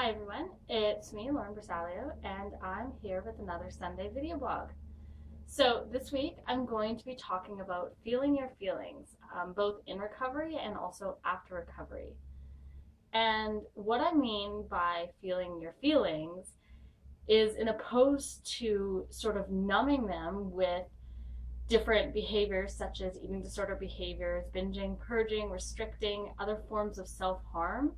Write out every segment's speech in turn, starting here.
Hi everyone, it's me, Lauren Bersaglio, and I'm here with another Sunday video blog. So this week I'm going to be talking about feeling your feelings, both in recovery and also after recovery. And what I mean by feeling your feelings is in opposed to sort of numbing them with different behaviors such as eating disorder behaviors, binging, purging, restricting, other forms of self-harm.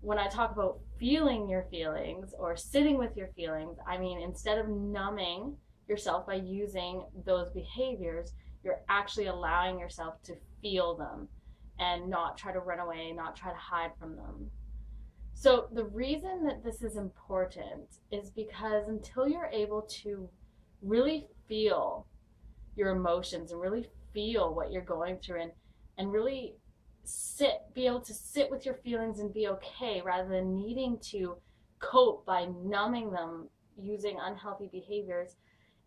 When I talk about feeling your feelings or sitting with your feelings, I mean, instead of numbing yourself by using those behaviors, you're actually allowing yourself to feel them and not try to run away, not try to hide from them. So, the reason that this is important is because until you're able to really feel your emotions and really feel what you're going through and really be able to sit with your feelings and be okay rather than needing to cope by numbing them using unhealthy behaviors.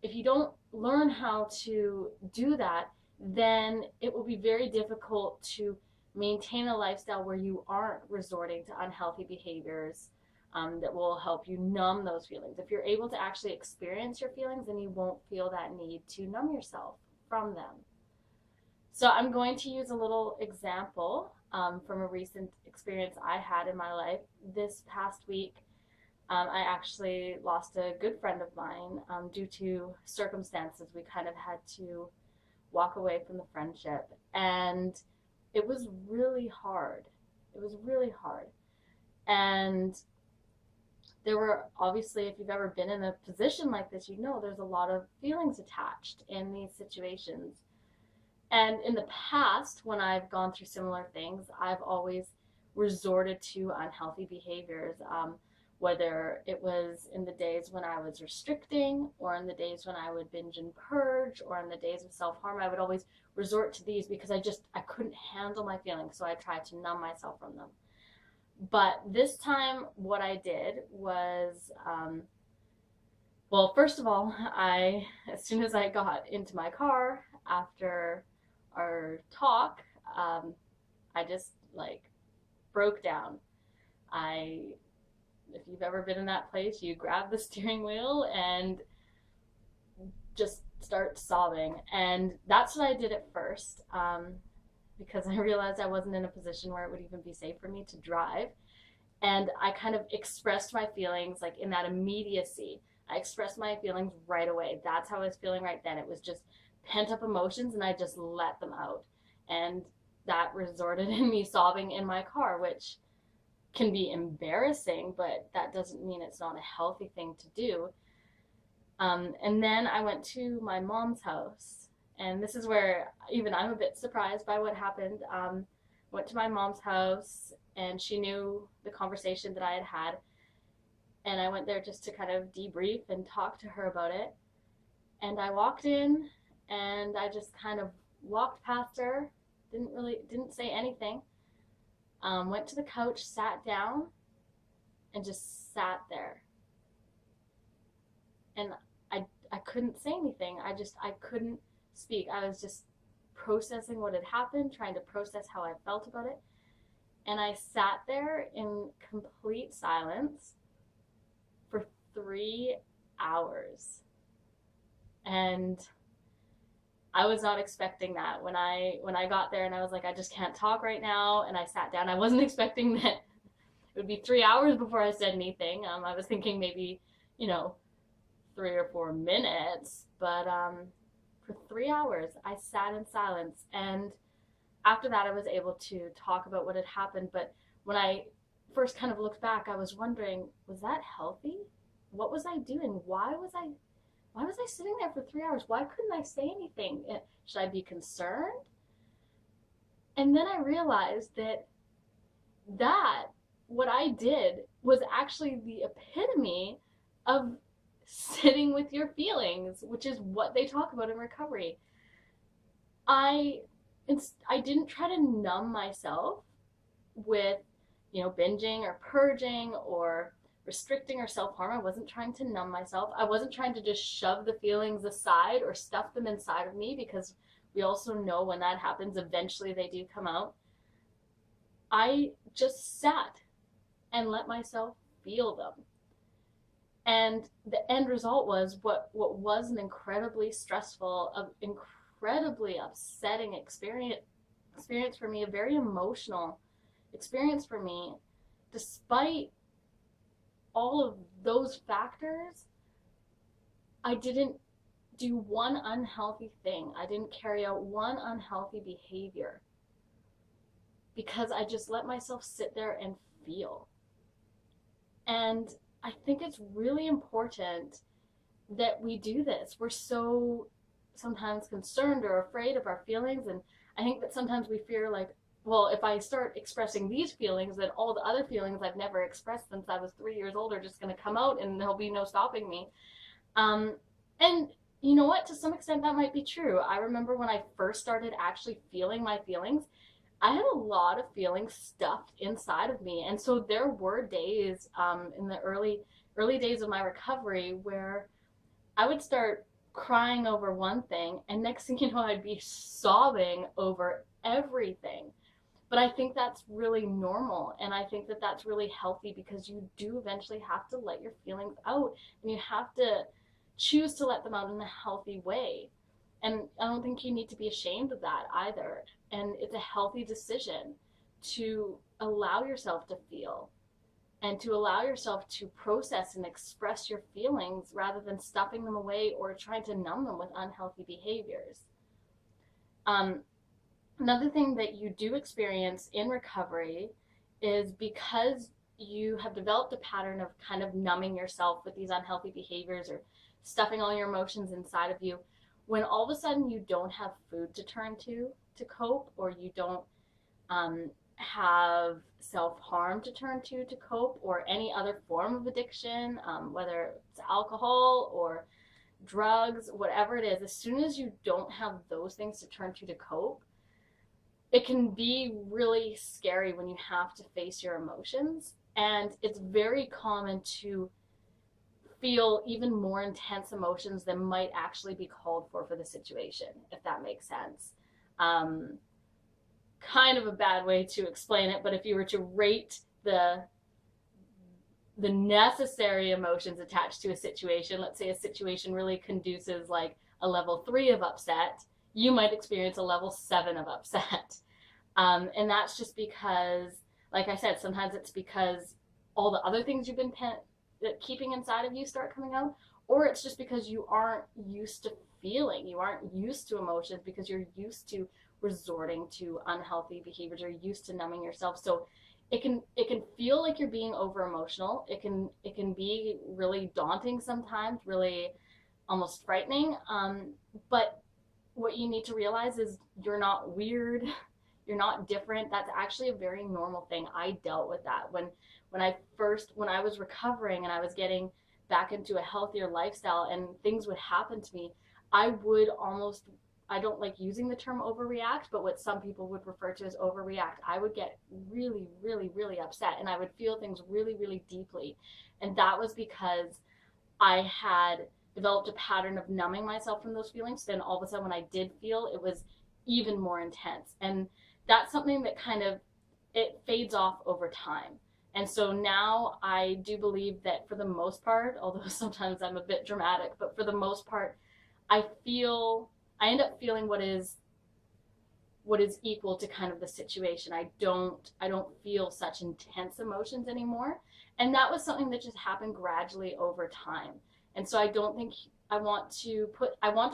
If you don't learn how to do that, then it will be very difficult to maintain a lifestyle where you aren't resorting to unhealthy behaviors that will help you numb those feelings. If you're able to actually experience your feelings, then you won't feel that need to numb yourself from them. So I'm going to use a little example from a recent experience I had in my life. This past week, I actually lost a good friend of mine due to circumstances. We kind of had to walk away from the friendship, and it was really hard. It was really hard. And there were obviously, if you've ever been in a position like this, you know there's a lot of feelings attached in these situations. And in the past, when I've gone through similar things, I've always resorted to unhealthy behaviors, whether it was in the days when I was restricting, or in the days when I would binge and purge, or in the days of self-harm. I would always resort to these because I couldn't handle my feelings, so I tried to numb myself from them. But this time, what I did was, well, first of all, as soon as I got into my car after our talk, I just broke down. If you've ever been in that place, you grab the steering wheel and just start sobbing. And that's what I did at first, because I realized I wasn't in a position where it would even be safe for me to drive. And I kind of expressed my feelings in that immediacy. I expressed my feelings right away. That's how I was feeling right then. It was just pent up emotions, and I just let them out. And that resorted in me sobbing in my car, which can be embarrassing, but that doesn't mean it's not a healthy thing to do. And then I went to my mom's house, and this is where even I'm a bit surprised by what happened. Went to my mom's house, and she knew the conversation that I had had, and I went there just to kind of debrief and talk to her about it. And I walked in, and I just kind of walked past her, didn't say anything. Went to the couch, sat down, and just sat there. And I couldn't say anything. I couldn't speak. I was just processing what had happened, trying to process how I felt about it. And I sat there in complete silence for 3 hours. And I was not expecting that. When I got there and I was like, I just can't talk right now, and I sat down, I wasn't expecting that it would be 3 hours before I said anything. I was thinking maybe, 3 or 4 minutes, but for 3 hours I sat in silence. And after that, I was able to talk about what had happened. But when I first kind of looked back, I was wondering, was that healthy? What was I doing? Why was I sitting there for 3 hours? Why couldn't I say anything? Should I be concerned? And then I realized that what I did was actually the epitome of sitting with your feelings, which is what they talk about in recovery. I didn't try to numb myself with, binging or purging or restricting or self-harm. I wasn't trying to numb myself. I wasn't trying to just shove the feelings aside or stuff them inside of me, because we also know when that happens, eventually they do come out. I just sat and let myself feel them. And the end result was what was an incredibly stressful, incredibly upsetting experience for me, a very emotional experience for me. Despite all of those factors, I didn't do one unhealthy thing. I didn't carry out one unhealthy behavior because I just let myself sit there and feel. And I think it's really important that we do this. We're so sometimes concerned or afraid of our feelings, and I think that sometimes we fear, like, well, if I start expressing these feelings, then all the other feelings I've never expressed since I was 3 years old are just going to come out and there'll be no stopping me. And you know what? To some extent, that might be true. I remember when I first started actually feeling my feelings, I had a lot of feelings stuffed inside of me. And so there were days in the early days of my recovery where I would start crying over one thing, and next thing you know, I'd be sobbing over everything. But I think that's really normal, and I think that that's really healthy because you do eventually have to let your feelings out, and you have to choose to let them out in a healthy way. And I don't think you need to be ashamed of that either. And it's a healthy decision to allow yourself to feel and to allow yourself to process and express your feelings rather than stuffing them away or trying to numb them with unhealthy behaviors. Another thing that you do experience in recovery is because you have developed a pattern of kind of numbing yourself with these unhealthy behaviors or stuffing all your emotions inside of you, when all of a sudden you don't have food to turn to cope, or you don't have self-harm to turn to cope, or any other form of addiction, whether it's alcohol or drugs, whatever it is, as soon as you don't have those things to turn to cope, it can be really scary when you have to face your emotions. And it's very common to feel even more intense emotions than might actually be called for the situation, if that makes sense. Kind of a bad way to explain it, but if you were to rate the necessary emotions attached to a situation, let's say a situation really conduces like a level 3 of upset, you might experience a level 7 of upset. And that's just because, like I said, sometimes it's because all the other things you've been keeping inside of you start coming out, or it's just because you aren't used to feeling, you aren't used to emotions because you're used to resorting to unhealthy behaviors, you're used to numbing yourself. So it can feel like you're being over emotional. It can be really daunting sometimes, really almost frightening. But what you need to realize is you're not weird, you're not different. That's actually a very normal thing. I dealt with that when I was recovering and I was getting back into a healthier lifestyle and things would happen to me. I don't like using the term overreact, but what some people would refer to as overreact. I would get really, really, really upset, and I would feel things really, really deeply. And that was because I had developed a pattern of numbing myself from those feelings. Then all of a sudden when I did feel, it was even more intense. And that's something that it fades off over time. And so now I do believe that for the most part, although sometimes I'm a bit dramatic, but for the most part, I end up feeling what is equal to kind of the situation. I don't feel such intense emotions anymore. And that was something that just happened gradually over time. And so I don't think I want to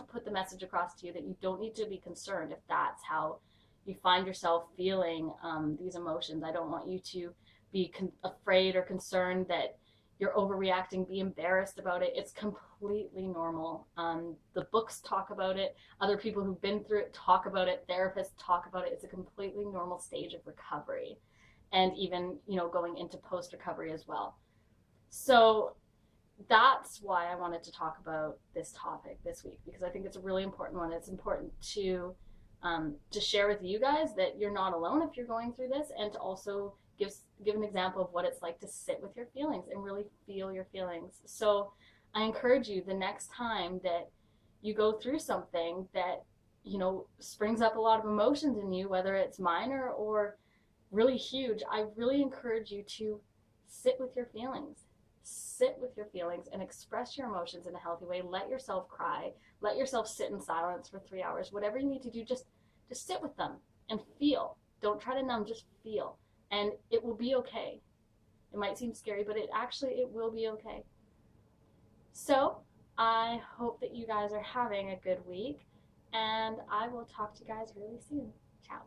put the message across to you that you don't need to be concerned if that's how you find yourself feeling these emotions. I don't want you to be afraid or concerned that you're overreacting, be embarrassed about it. It's completely normal. The books talk about it. Other people who've been through it talk about it. Therapists talk about it. It's a completely normal stage of recovery, and even, going into post-recovery as well. So that's why I wanted to talk about this topic this week, because I think it's a really important one. It's important to share with you guys that you're not alone if you're going through this, and to also give an example of what it's like to sit with your feelings and really feel your feelings. So I encourage you, the next time that you go through something that springs up a lot of emotions in you, whether it's minor or really huge, I really encourage you to Sit with your feelings. Sit with your feelings and express your emotions in a healthy way. Let yourself cry. Let yourself sit in silence for 3 hours. Whatever you need to do, just sit with them and feel. Don't try to numb, just feel. And it will be okay. It might seem scary, but it will be okay. So I hope that you guys are having a good week, and I will talk to you guys really soon. Ciao.